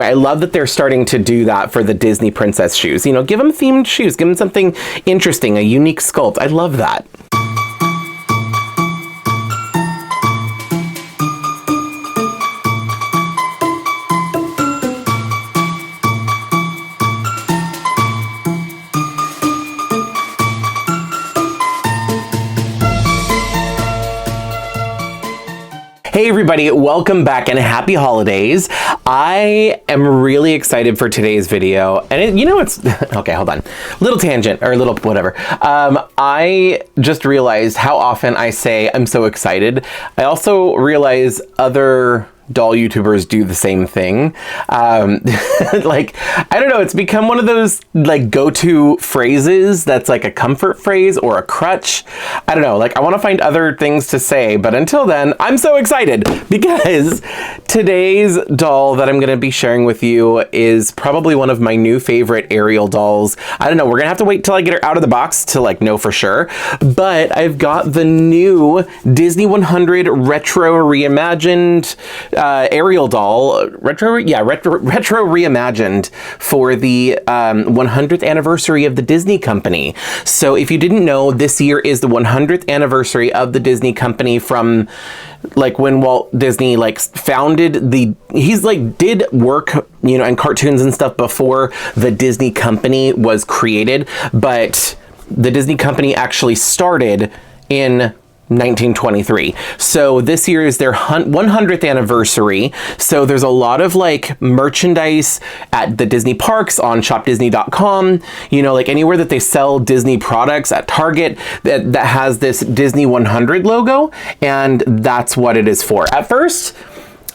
I love that they're starting to do that for the Disney princess shoes. You know, give them themed shoes, give them something interesting, a unique sculpt. I love that. Hey everybody, welcome back and happy holidays. I am really excited for today's video. And it's, okay, hold on. Little tangent, or little whatever. I just realized how often I say I'm so excited. I also realize other doll YouTubers do the same thing. Like, I don't know, it's become one of those like go-to phrases that's like a comfort phrase or a crutch. I don't know, like I want to find other things to say, but until then, I'm so excited because today's doll that I'm going to be sharing with you is probably one of my new favorite Ariel dolls. I don't know, we're gonna have to wait till I get her out of the box to like know for sure, but I've got the new Disney 100 Retro Reimagined Ariel Doll, retro reimagined for the 100th anniversary of the Disney Company. So if you didn't know, this year is the 100th anniversary of the Disney Company from like when Walt Disney like founded he's like did work, you know, and cartoons and stuff before the Disney Company was created, but the Disney Company actually started in 1923. So this year is their 100th anniversary. So there's a lot of like merchandise at the Disney parks on shopdisney.com, you know, like anywhere that they sell Disney products at Target that has this Disney 100 logo. And that's what it is for. At first,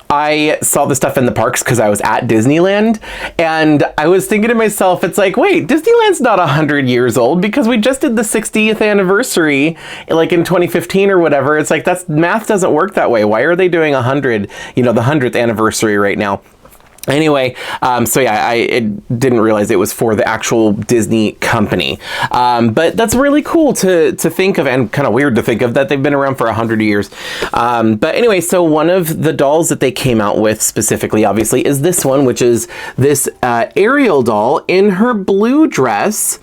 I saw the stuff in the parks because I was at Disneyland, and I was thinking to myself, it's like, wait, Disneyland's not 100 years old because we just did the 60th anniversary like in 2015 or whatever. It's like, that's math doesn't work that way. Why are they doing 100, you know, the 100th anniversary right now? Anyway, so yeah, I didn't realize it was for the actual Disney Company. But that's really cool to think of, and kind of weird to think of that they've been around for 100 years. But anyway, so one of the dolls that they came out with specifically, obviously, is this one, which is this Ariel doll in her blue dress.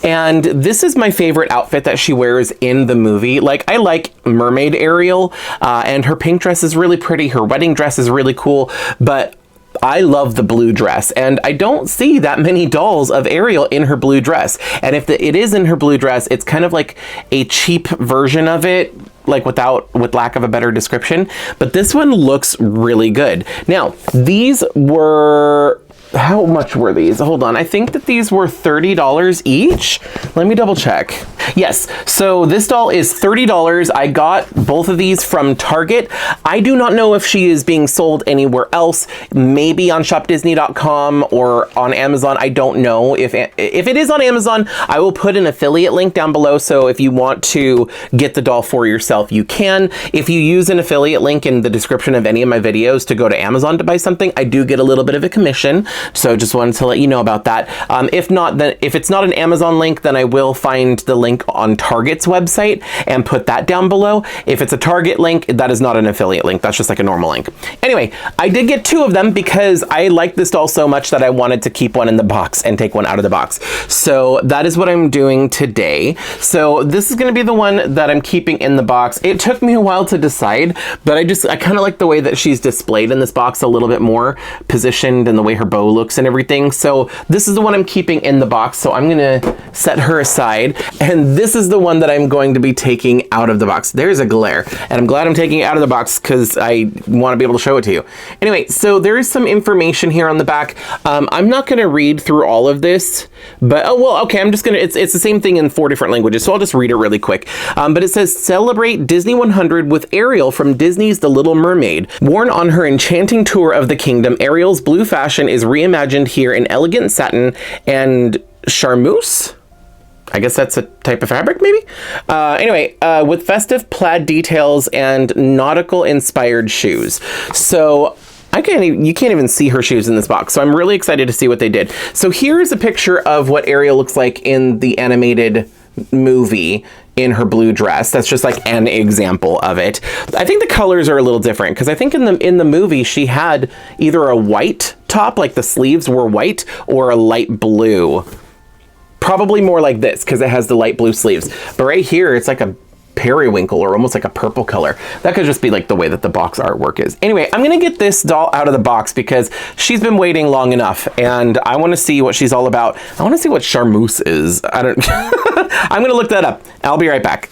And this is my favorite outfit that she wears in the movie. Like, I like Mermaid Ariel, and her pink dress is really pretty. Her wedding dress is really cool, but I love the blue dress, and I don't see that many dolls of Ariel in her blue dress. And if it is in her blue dress, it's kind of like a cheap version of it, like with lack of a better description. But this one looks really good. Now, these were, how much were these? Hold on, I think that these were $30 each. Let me double check. Yes, so this doll is $30. I got both of these from Target. I do not know if she is being sold anywhere else, maybe on shopdisney.com or on Amazon. I don't know. If it is on Amazon, I will put an affiliate link down below, so if you want to get the doll for yourself, you can. If you use an affiliate link in the description of any of my videos to go to Amazon to buy something, I do get a little bit of a commission. So just wanted to let you know about that. If not, then if it's not an Amazon link, then I will find the link on Target's website and put that down below. If it's a Target link, that is not an affiliate link. That's just like a normal link. Anyway, I did get two of them because I like this doll so much that I wanted to keep one in the box and take one out of the box. So that is what I'm doing today. So this is going to be the one that I'm keeping in the box. It took me a while to decide, but I kind of like the way that she's displayed in this box a little bit more, positioned, and the way her bow looks and everything. So this is the one I'm keeping in the box. So I'm going to set her aside, and this is the one that I'm going to be taking out of the box. There's a glare, and I'm glad I'm taking it out of the box because I want to be able to show it to you. Anyway, so there is some information here on the back. I'm not going to read through all of this, but oh well, okay, I'm just gonna, it's the same thing in 4 different languages, so I'll just read it really quick. But it says, celebrate Disney 100 with Ariel from Disney's The Little Mermaid. Worn on her enchanting tour of the kingdom, Ariel's blue fashion is reimagined here in elegant satin and charmeuse. I guess that's a type of fabric, maybe? Anyway, with festive plaid details and nautical inspired shoes. So you can't even see her shoes in this box. So I'm really excited to see what they did. So here's a picture of what Ariel looks like in the animated movie in her blue dress. That's just like an example of it. I think the colors are a little different because I think in the movie she had either a white top, like the sleeves were white, or a light blue. Probably more like this because it has the light blue sleeves. But right here, it's like a periwinkle or almost like a purple color. That could just be like the way that the box artwork is. Anyway, I'm gonna get this doll out of the box because she's been waiting long enough and I want to see what she's all about. I want to see what charmeuse is. I don't I'm gonna look that up. I'll be right back.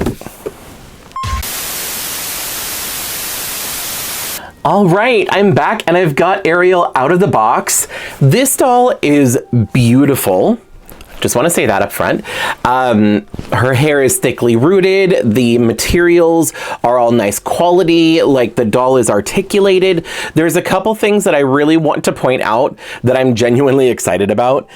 All right, I'm back and I've got Ariel out of the box. This doll is beautiful. Just want to say that up front. Her hair is thickly rooted. The materials are all nice quality. Like the doll is articulated. There's a couple things that I really want to point out that I'm genuinely excited about.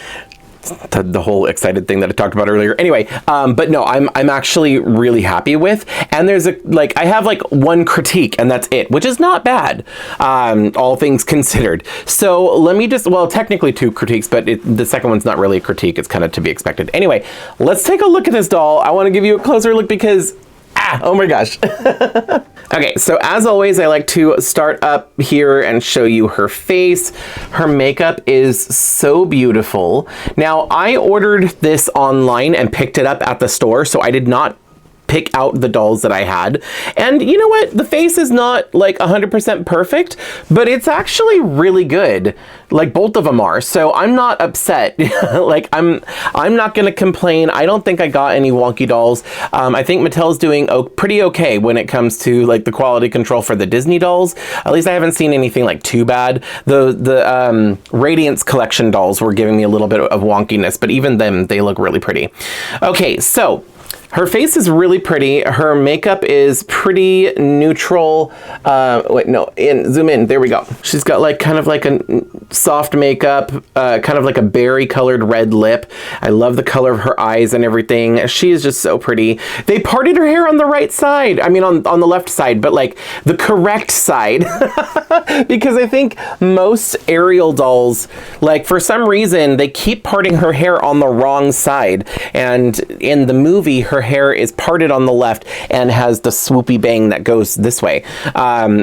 The whole excited thing that I talked about earlier. Anyway, but no, I'm actually really happy with, and there's I have like one critique and that's it, which is not bad, all things considered. So let me just, well, technically two critiques, but the second one's not really a critique. It's kind of to be expected. Anyway, let's take a look at this doll. I want to give you a closer look because, oh my gosh. Okay, so as always, I like to start up here and show you her face. Her makeup is so beautiful. Now, I ordered this online and picked it up at the store, so I did not pick out the dolls that I had. And you know what? The face is not like 100% perfect, but it's actually really good. Like both of them are. So I'm not upset. Like I'm not going to complain. I don't think I got any wonky dolls. I think Mattel's doing pretty okay when it comes to like the quality control for the Disney dolls. At least I haven't seen anything like too bad. The Radiance collection dolls were giving me a little bit of wonkiness, but even them, they look really pretty. Okay, so her face is really pretty. Her makeup is pretty neutral. Wait, no, zoom in, there we go. She's got like kind of like a soft makeup, kind of like a berry colored red lip. I love the color of her eyes and everything. She is just so pretty. They parted her hair on the right side. I mean, on the left side, but like the correct side. Because I think most Ariel dolls, like for some reason, they keep parting her hair on the wrong side. And in the movie, her hair is parted on the left and has the swoopy bang that goes this way.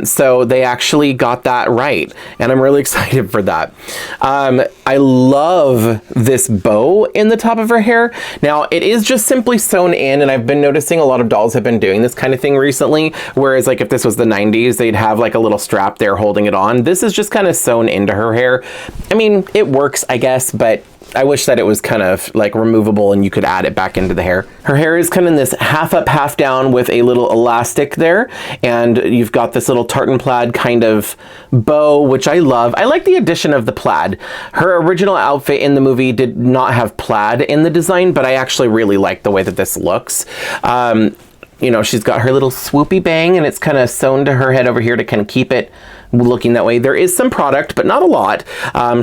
So they actually got that right, and I'm really excited for that. I love this bow in the top of her hair. Now, it is just simply sewn in, and I've been noticing a lot of dolls have been doing this kind of thing recently, whereas like if this was the 90s, they'd have like a little strap there holding it on. This is just kind of sewn into her hair. I mean, it works, I guess, but I wish that it was kind of like removable and you could add it back into the hair. Her hair is kind of in this half up, half down with a little elastic there. And you've got this little tartan plaid kind of bow, which I love. I like the addition of the plaid. Her original outfit in the movie did not have plaid in the design, but I actually really like the way that this looks. You know, she's got her little swoopy bang and it's kind of sewn to her head over here to kind of keep it looking that way. There is some product, but not a lot.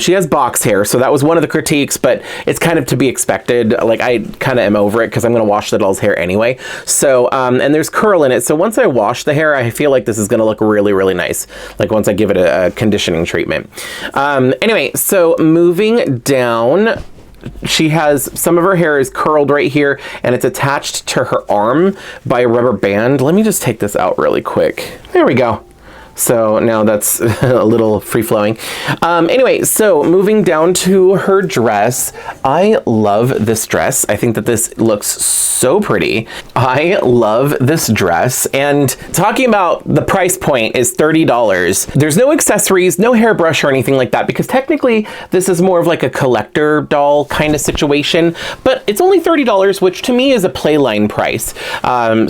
She has box hair, so that was one of the critiques, but it's kind of to be expected. Like, I kind of am over it because I'm going to wash the doll's hair anyway. So, and there's curl in it, so once I wash the hair, I feel like this is going to look really, really nice, like once I give it a conditioning treatment. Anyway, so moving down, she has, some of her hair is curled right here and it's attached to her arm by a rubber band. Let me just take this out really quick. There we go. So now that's a little free-flowing. Anyway, so moving down to her dress, I love this dress. I think that this looks so pretty. I love this dress. And talking about the price point is $30. There's no accessories, no hairbrush or anything like that, because technically this is more of like a collector doll kind of situation, but it's only $30, which to me is a playline price.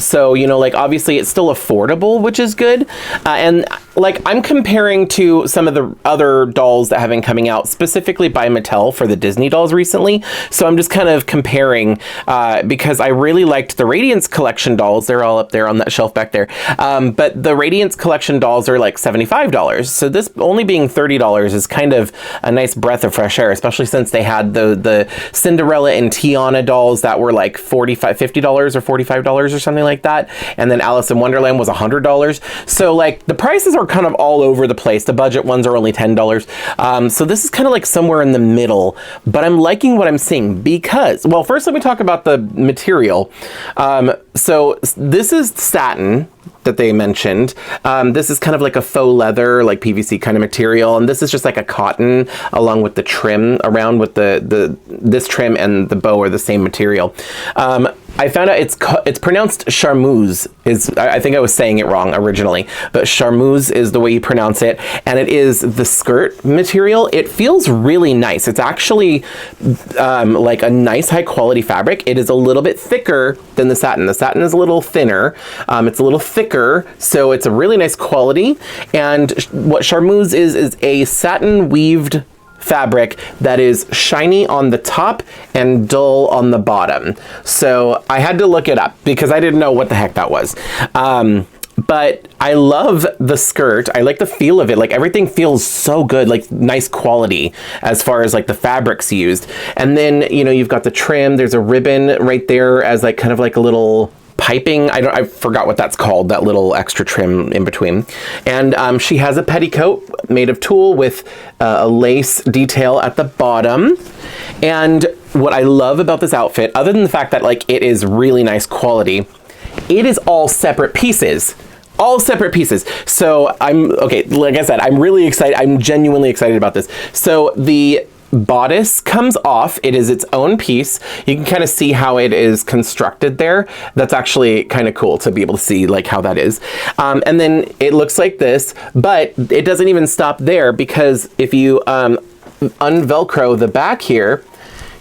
So, you know, like obviously it's still affordable, which is good. And like I'm comparing to some of the other dolls that have been coming out specifically by Mattel for the Disney dolls recently. So I'm just kind of comparing because I really liked the Radiance collection dolls. They're all up there on that shelf back there. But the Radiance collection dolls are like $75. So this only being $30 is kind of a nice breath of fresh air, especially since they had the Cinderella and Tiana dolls that were like $50 or $45 or something like that. And then Alice in Wonderland was $100. So like the prices are are kind of all over the place. The budget ones are only $10. So this is kind of like somewhere in the middle, but I'm liking what I'm seeing because, well, first let me talk about the material. So this is satin that they mentioned. This is kind of like a faux leather, like PVC kind of material, and this is just like a cotton along with the trim around with this trim and the bow are the same material. I found out it's pronounced charmeuse. I think I was saying it wrong originally, but charmeuse is the way you pronounce it, and it is the skirt material. It feels really nice. It's actually like a nice high quality fabric. It is a little bit thicker than the satin. The satin is a little thinner. It's a little thicker, so it's a really nice quality. And what charmeuse is a satin weaved fabric that is shiny on the top and dull on the bottom. So I had to look it up because I didn't know what the heck that was. But I love the skirt. I like the feel of it. Like everything feels so good, like nice quality as far as like the fabrics used. And then, you know, you've got the trim. There's a ribbon right there as like kind of like a little piping. I forgot what that's called, that little extra trim in between. And she has a petticoat made of tulle with a lace detail at the bottom. And what I love about this outfit, other than the fact that like it is really nice quality, it is all separate pieces. All separate pieces. So okay, like I said, I'm really excited. I'm genuinely excited about this. So the bodice comes off. It is its own piece. You can kind of see how it is constructed there. That's actually kind of cool to be able to see like how that is. And then it looks like this, but it doesn't even stop there because if you unvelcro the back here,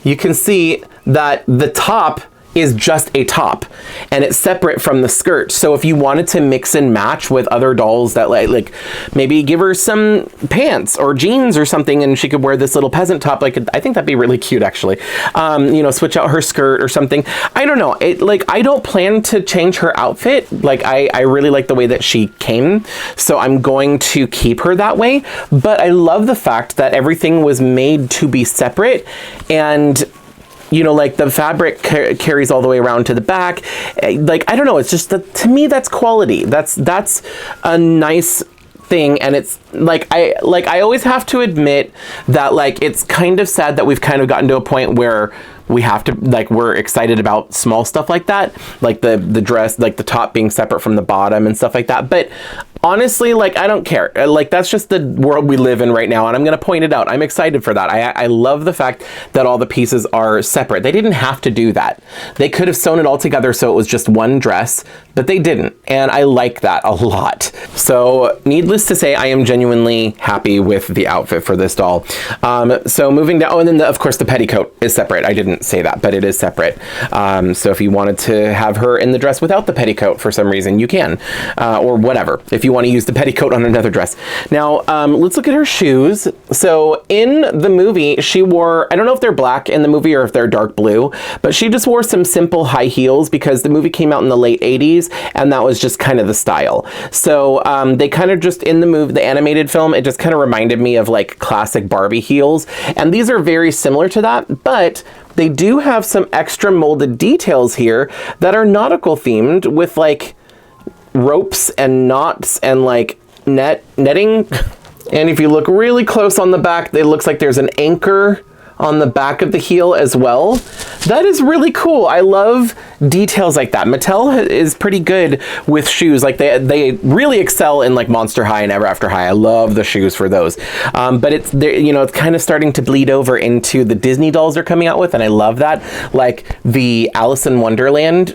you can see that the top is just a top and it's separate from the skirt. So if you wanted to mix and match with other dolls that like maybe give her some pants or jeans or something and she could wear this little peasant top, like I think that'd be really cute actually. You know, switch out her skirt or something. I don't know. I don't plan to change her outfit. Like I really like the way that she came. So I'm going to keep her that way. But I love the fact that everything was made to be separate and you know, like the fabric carries all the way around to the back. Like, I don't know. It's just that to me, that's quality. That's a nice thing. And it's like, I always have to admit that like, it's kind of sad that we've kind of gotten to a point where we have to like, we're excited about small stuff like that. Like the dress, like the top being separate from the bottom and stuff like that. But honestly, like, I don't care. Like, that's just the world we live in right now. And I'm going to point it out. I'm excited for that. I love the fact that all the pieces are separate. They didn't have to do that. They could have sewn it all together so it was just one dress, but they didn't. And I like that a lot. So needless to say, I am genuinely happy with the outfit for this doll. So moving down, oh, and then of course the petticoat is separate. I didn't say that, but it is separate. So if you wanted to have her in the dress without the petticoat for some reason, you can, or whatever. If you want to use the petticoat on another dress. Now, let's look at her shoes. So in the movie, she wore, I don't know if they're black in the movie or if they're dark blue, but she just wore some simple high heels because the movie came out in the late 80s and that was just kind of the style. So they kind of just, in the movie, the animated film, it just kind of reminded me of like classic Barbie heels. And these are very similar to that, but they do have some extra molded details here that are nautical themed with like ropes and knots and like netting. And if you look really close on the back, it looks like there's an anchor on the back of the heel as well. That is really cool. I love details like that. Mattel is pretty good with shoes. Like they really excel in like Monster High and Ever After High. I love the shoes for those. But it's, you know, it's kind of starting to bleed over into the Disney dolls they're coming out with, and I love that. Like the Alice in Wonderland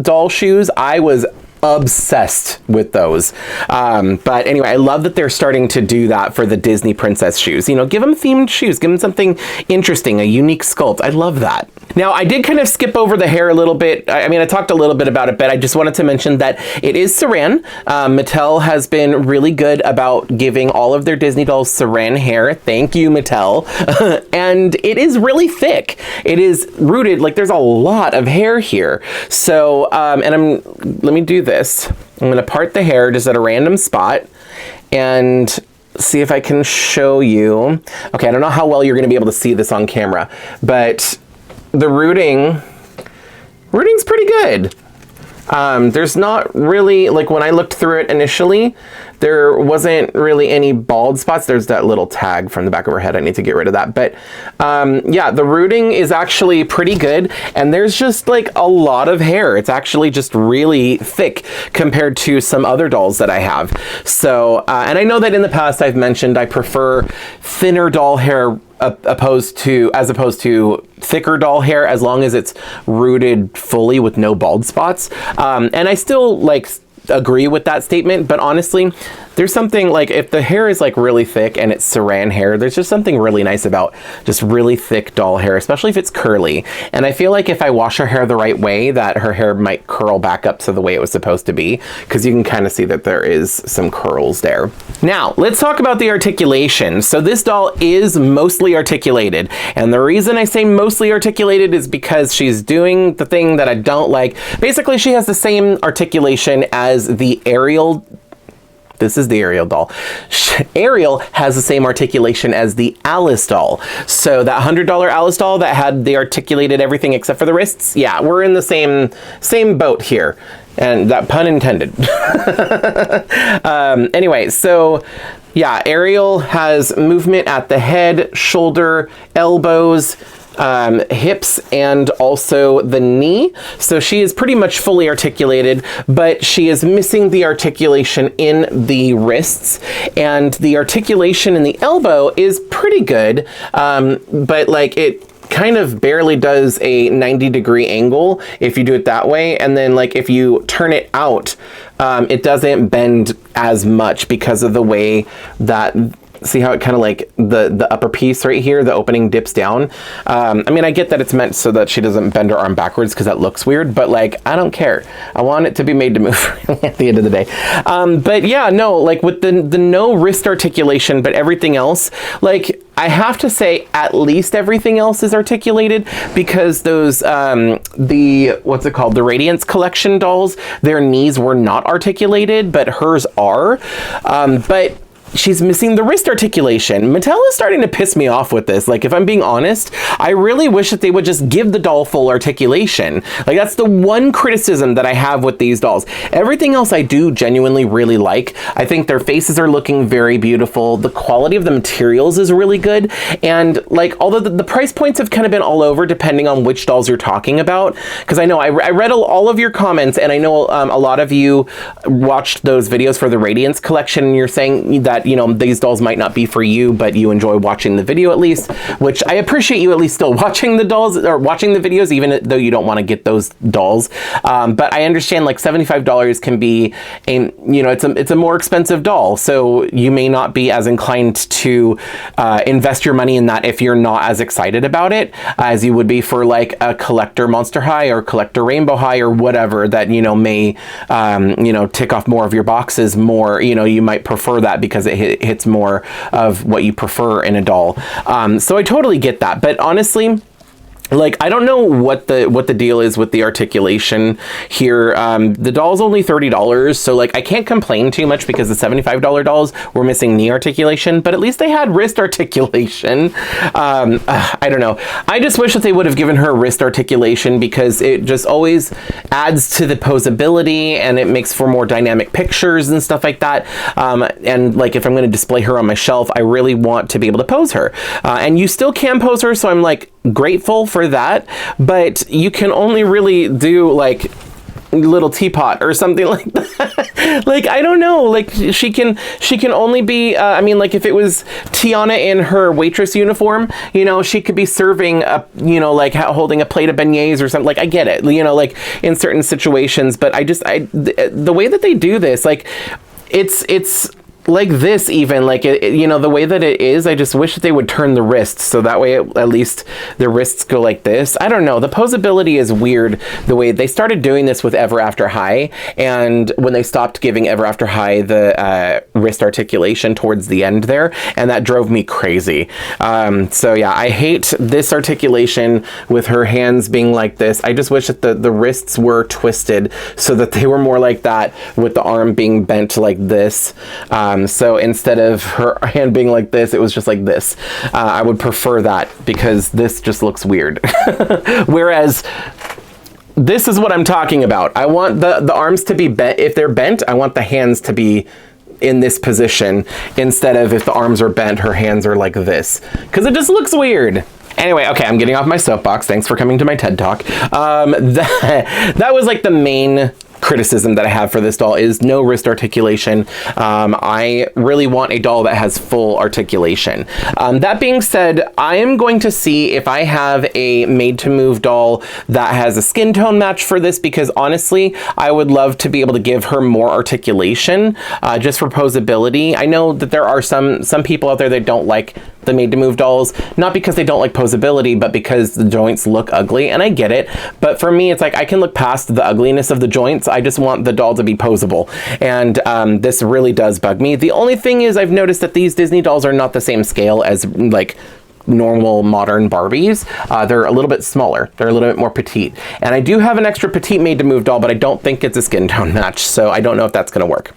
doll shoes, I was obsessed with those. But anyway, I love that they're starting to do that for the Disney princess shoes. You know, give them themed shoes, give them something interesting, a unique sculpt. I love that. Now, I did kind of skip over the hair a little bit. I mean, I talked a little bit about it, but I just wanted to mention that it is saran. Mattel has been really good about giving all of their Disney dolls saran hair. Thank you, Mattel. And it is really thick. It is rooted, like there's a lot of hair here. So, and let me do this. I'm gonna part the hair just at a random spot and see if I can show you. Okay, I don't know how well you're gonna be able to see this on camera, but the rooting's pretty good. There's not really, like when I looked through it initially, there wasn't really any bald spots. There's that little tag from the back of her head. I need to get rid of that. But yeah, the rooting is actually pretty good. And there's just like a lot of hair. It's actually just really thick compared to some other dolls that I have. So, and I know that in the past I've mentioned I prefer thinner doll hair as opposed to thicker doll hair, as long as it's rooted fully with no bald spots. And I still like agree with that statement, but honestly, there's something like, if the hair is like really thick and it's saran hair, there's just something really nice about just really thick doll hair, especially if it's curly. And I feel like if I wash her hair the right way, that her hair might curl back up to the way it was supposed to be, because you can kind of see that there is some curls there. Now, let's talk about the articulation. So this doll is mostly articulated. And the reason I say mostly articulated is because she's doing the thing that I don't like. Basically, she has the same articulation as the Ariel. This is the Ariel doll. Ariel has the same articulation as the Alice doll. So that $100 Alice doll that had the articulated everything except for the wrists, yeah, we're in the same boat here. And that pun intended. Anyway, so yeah, Ariel has movement at the head, shoulder, elbows, hips, and also the knee. So she is pretty much fully articulated, but she is missing the articulation in the wrists, and the articulation in the elbow is pretty good, but like it kind of barely does a 90-degree angle if you do it that way. And then like if you turn it out, it doesn't bend as much because of the way that, see how it kind of like the upper piece right here, the opening dips down. I mean, I get that it's meant so that she doesn't bend her arm backwards because that looks weird, but like, I don't care. I want it to be made to move at the end of the day. But yeah, no, like with the no wrist articulation, but everything else, like I have to say at least everything else is articulated, because those, what's it called? The Radiance Collection dolls, their knees were not articulated, but hers are. But she's missing the wrist articulation. Mattel is starting to piss me off with this. Like, if I'm being honest, I really wish that they would just give the doll full articulation. Like, that's the one criticism that I have with these dolls. Everything else I do genuinely really like. I think their faces are looking very beautiful. The quality of the materials is really good. And like, although the price points have kind of been all over depending on which dolls you're talking about, because I know I read all of your comments, and I know a lot of you watched those videos for the Radiance collection, and you're saying that, you know, these dolls might not be for you, but you enjoy watching the video at least, which I appreciate you at least still watching the dolls or watching the videos, even though you don't want to get those dolls. But I understand like $75 can be a, you know, it's a more expensive doll. So you may not be as inclined to invest your money in that if you're not as excited about it as you would be for like a collector Monster High or collector Rainbow High or whatever that, you know, may, you know, tick off more of your boxes more, you know, you might prefer that because it hits more of what you prefer in a doll. So I totally get that. But honestly, like, I don't know what the deal is with the articulation here. The doll's only $30, so like I can't complain too much because the $75 dolls were missing knee articulation, but at least they had wrist articulation. I don't know. I just wish that they would have given her wrist articulation, because it just always adds to the posability and it makes for more dynamic pictures and stuff like that. And like, if I'm going to display her on my shelf, I really want to be able to pose her. And you still can pose her, so I'm like grateful for that, but you can only really do like little teapot or something like that. Like, I don't know, like she can only be I mean, like if it was Tiana in her waitress uniform, you know, she could be serving a, you know, like holding a plate of beignets or something. Like, I get it, you know, like in certain situations, but the way that they do this, like it's like this, even like you know, the way that it is, I just wish that they would turn the wrists so that way at least the wrists go like this. I don't know, the posability is weird the way they started doing this with Ever After High, and when they stopped giving Ever After High the wrist articulation towards the end there, and that drove me crazy. So yeah, I hate this articulation with her hands being like this. I just wish that the wrists were twisted so that they were more like that, with the arm being bent like this. So instead of her hand being like this, it was just like this. I would prefer that, because this just looks weird. Whereas This is what I'm talking about. I want the arms to be bent. If they're bent, I want the hands to be in this position instead of if the arms are bent, her hands are like this. Because it just looks weird. Anyway, okay, I'm getting off my soapbox. Thanks for coming to my TED Talk. That was like the main criticism that I have for this doll is no wrist articulation. I really want a doll that has full articulation. That being said, I am going to see if I have a made to move doll that has a skin tone match for this, because honestly, I would love to be able to give her more articulation just for posability. I know that there are some people out there that don't like the made to move dolls, not because they don't like posability, but because the joints look ugly, and I get it. But for me, it's like I can look past the ugliness of the joints. I just want the doll to be posable, and this really does bug me. The only thing is I've noticed that these Disney dolls are not the same scale as like normal modern Barbies. They're a little bit smaller. They're a little bit more petite. And I do have an extra petite made to move doll, but I don't think it's a skin tone match, so I don't know if that's gonna work.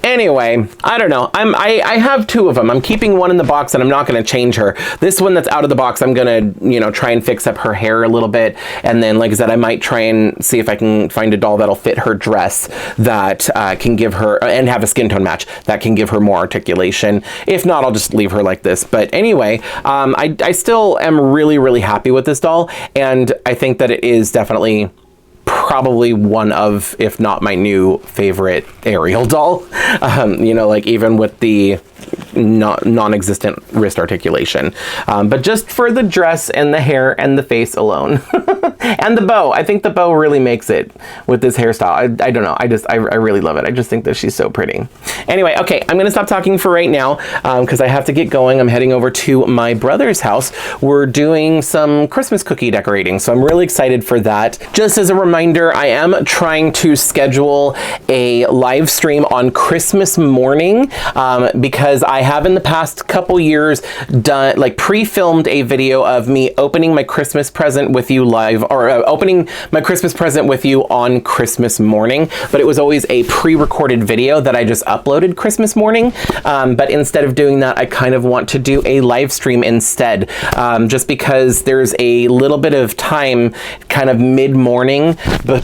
Anyway, I don't know. I have two of them. I'm keeping one in the box and I'm not gonna change her. This one that's out of the box, I'm gonna, you know, try and fix up her hair a little bit. And then, like I said, I might try and see if I can find a doll that'll fit her dress that can give her, and have a skin tone match that can give her more articulation. If not, I'll just leave her like this. But anyway, I still am really, really happy with this doll. And I think that it is definitely probably one of, if not my new favorite Ariel doll. You know, like even with the non-existent wrist articulation. But just for the dress and the hair and the face alone. And the bow. I think the bow really makes it with this hairstyle. I don't know. I really love it. I just think that she's so pretty. Anyway, okay, I'm gonna stop talking for right now because I have to get going. I'm heading over to my brother's house. We're doing some Christmas cookie decorating, so I'm really excited for that. Just as a reminder, I am trying to schedule a live stream on Christmas morning because I have in the past couple years done, like, pre-filmed a video of me opening my Christmas present with you live, or opening my Christmas present with you on Christmas morning, but it was always a pre-recorded video that I just uploaded Christmas morning. But instead of doing that, I kind of want to do a live stream instead, just because there's a little bit of time kind of mid-morning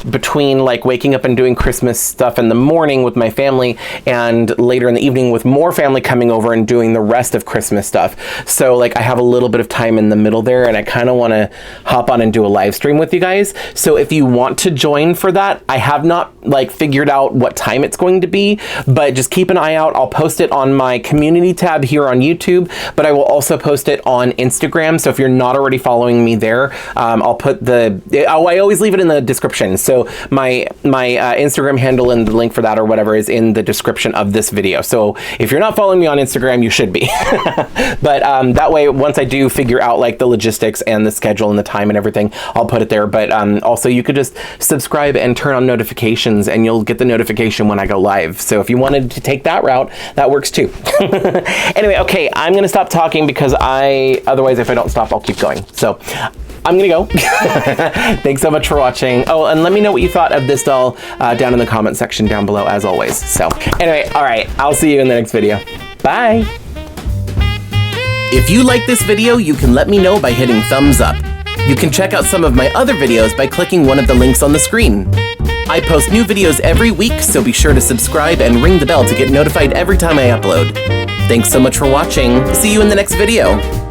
between like waking up and doing Christmas stuff in the morning with my family and later in the evening with more family coming over and doing the rest of Christmas stuff. So like I have a little bit of time in the middle there, and I kind of want to hop on and do a live stream with you guys. So if you want to join for that, I have not like figured out what time it's going to be, but just keep an eye out. I'll post it on my community tab here on YouTube, but I will also post it on Instagram. So if you're not already following me there, I'll put I always leave it in the description. So my Instagram handle and the link for that or whatever is in the description of this video. So if you're not following me on Instagram, you should be. But that way, once I do figure out like the logistics and the schedule and the time and everything, I'll put it there. But also you could just subscribe and turn on notifications and you'll get the notification when I go live. So if you wanted to take that route, that works too. Anyway, okay, I'm gonna stop talking because otherwise if I don't stop, I'll keep going. So I'm gonna go. Thanks so much for watching. Oh, and let me know what you thought of this doll down in the comment section down below as always. So anyway, all right, I'll see you in the next video. Bye. If you like this video, you can let me know by hitting thumbs up. You can check out some of my other videos by clicking one of the links on the screen. I post new videos every week, so be sure to subscribe and ring the bell to get notified every time I upload. Thanks so much for watching. See you in the next video.